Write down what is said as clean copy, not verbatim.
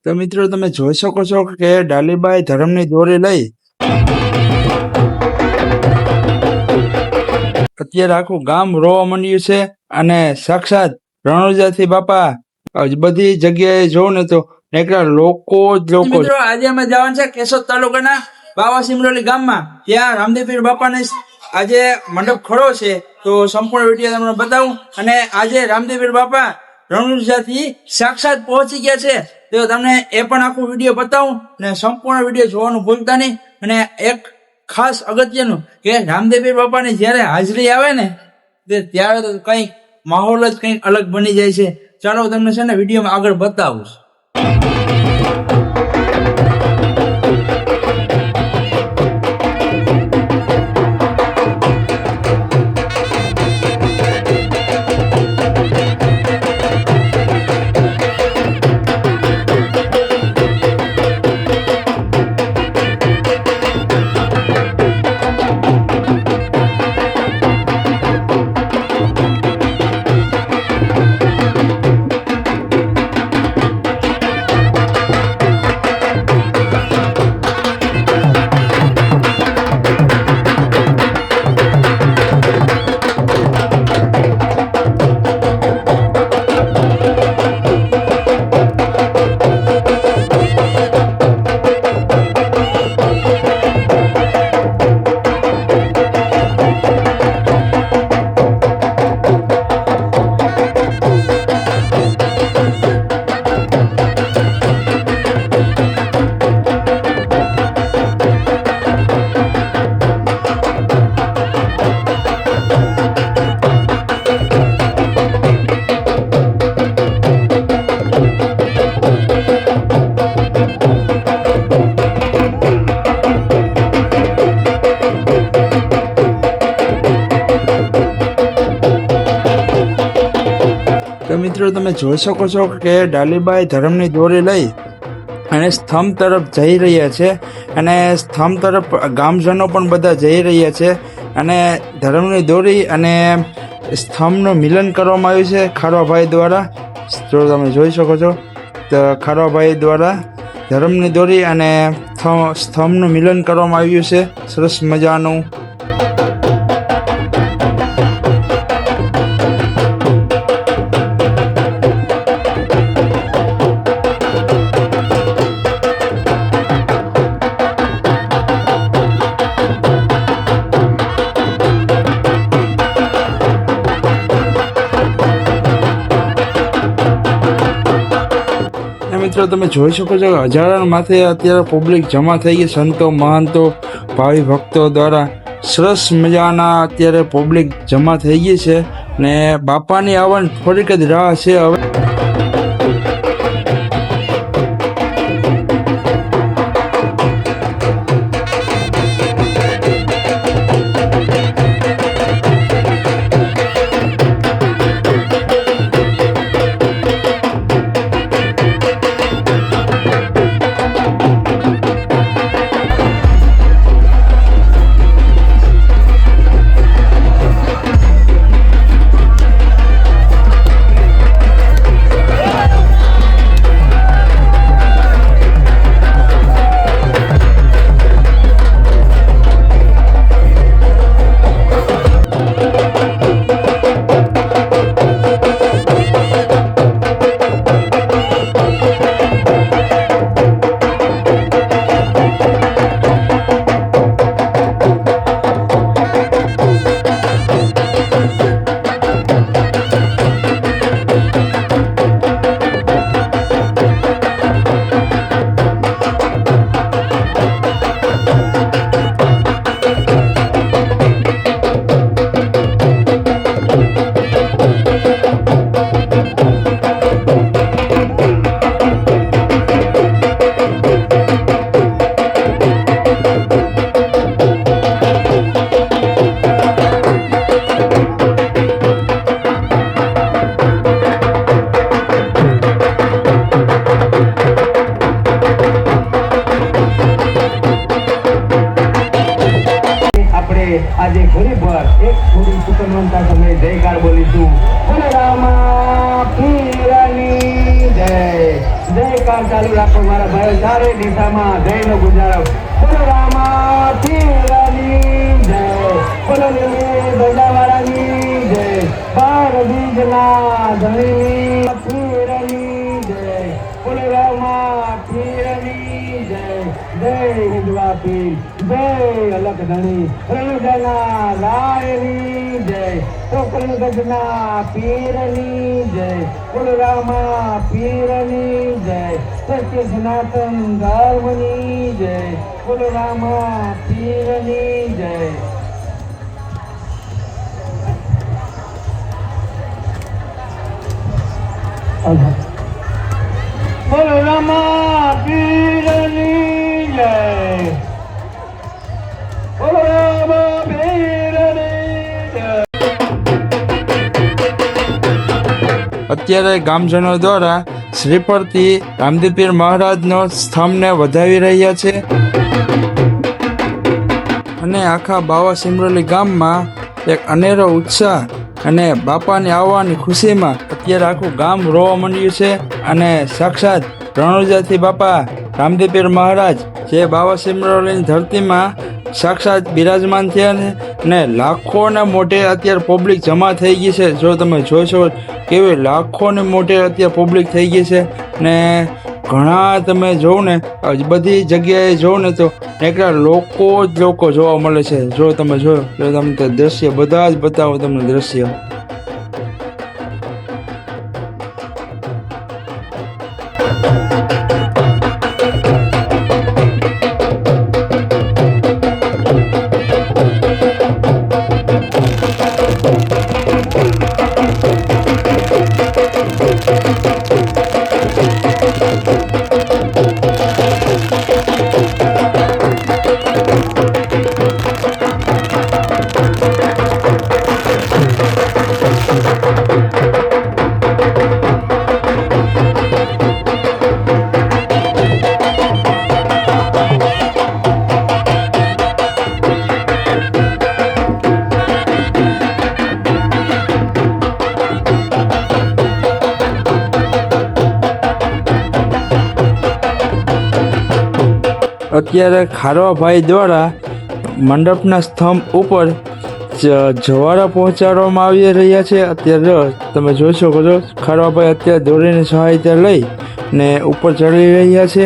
તો મિત્રો તમે જોઈ શકો છો કે ડાલીબાઈ ધર્મની દોરી લઈ અત્યારે આખું ગામ રોવા માંડ્યું છે અને સાક્ષાત રણુજાથી બાપા બધી જગ્યાએ જોઉં ને તો એકલા લોકો જ લોકો. મિત્રો આજે અમે જવાનું છે કેશોદ તાલુકાના બાવા સિમરોલી ગામમાં. ત્યાં રામદેવપીર બાપાને આજે મંડપ ખડો છે, તો સંપૂર્ણ વિડીયો તમને બતાવું. અને આજે રામદેવપીર બાપા રણુજાથી સાક્ષાત પહોંચી ગયા છે, તો તમને એ પણ આખું વિડીયો બતાવું અને સંપૂર્ણ વિડીયો જોવાનું ભૂલતા નહીં. અને એક ખાસ અગત્યનું કે રામદેવપીર બાપાની જ્યારે હાજરી આવે ને ત્યારે તો કંઈક માહોલ જ કંઈક અલગ બની જાય છે. ચાલો તમને છે ને વિડીયોમાં આગળ બતાવું. મિત્રો તમે જોઈ શકો છો કે ડાલીબાઈ ધર્મની દોરી લઈ અને સ્તંભ તરફ જઈ રહ્યા છે, અને સ્તંભ તરફ ગામજનો પણ બધા જઈ રહ્યા છે. અને ધર્મની દોરી અને સ્તંભનું મિલન કરવામાં આવ્યું છે ખારવાભાઈ દ્વારા. જો તમે જોઈ શકો છો તો ખારવાભાઈ દ્વારા ધર્મની દોરી અને સ્તંભનું મિલન કરવામાં આવ્યું છે. સરસ મજાનું. મિત્રો તમે જોઈ શકો છો કે હજારો માથે અત્યારે પબ્લિક જમા થઈ ગઈ. સંતો, મહંતો, ભાવિ ભક્તો દ્વારા સરસ મજાના અત્યારે પબ્લિક જમા થઈ ગઈ છે. ને બાપાની આવવાની થોડીક જ રાહ છે હવે. ચાલુ રાખો મારા ભાઈઓ, ચારે દિશામાં જયનો ગુજારો. બોલો રામા પીરની જય, બોલો ગંગાવાળાની જય, બાર બીજના ધણીની પીરની જય, બોલો રામા પીરની જય. જય હિન્દવા પીર, જય અલક ધણી, રણુજાના રાયની જય, ટોકરગઢના પીરની જય, બોલો રામા પીરની જય, સત્ય સનાતન ધર્મની જય, બોલો રામા પીરની જય. બોલો રામા પીરની જય, બોલો રામા પીરની જય. અત્યારે ગામજનો દ્વારા શ્રીફળથી રામદેવ પીર મહારાજનો સ્થાનને વધાવી રહ્યા છે અને આખા બાવા સિમરોલી ગામમાં એક અનેરો ઉત્સાહ અને બાપાની આવવાની ખુશીમાં અત્યારે આખું ગામ રોવા માંડ્યું છે. અને સાક્ષાત રણુજાથી બાપા રામદેવ પીર મહારાજ જે બાવા સિમરોલીની ધરતીમાં સાક્ષાત બિરાજમાન થયા છે ને લાખોના મોઢે અત્યારે પબ્લિક જમા થઈ ગઈ છે. જો તમે જોશો કેવી લાખોની મોઢે અત્યારે પબ્લિક થઈ ગઈ છે ને ઘણા તમે જોવો ને બધી જગ્યાએ જોવો ને તો એકલા લોકો જ લોકો જોવા મળે છે. જો તમે જોયો તો તમને દ્રશ્ય બધા જ બતાવો તમને દ્રશ્ય. અત્યારે ખારવાભાઈ દ્વારા મંડપના સ્તંભ ઉપર જવારા પહોંચાડવામાં આવી રહ્યા છે. અત્યારે તમે જોઈ શકો છો ખારવાભાઈ અત્યારે દોરીની સહાયતા લઈ ને ઉપર ચડી રહ્યા છે.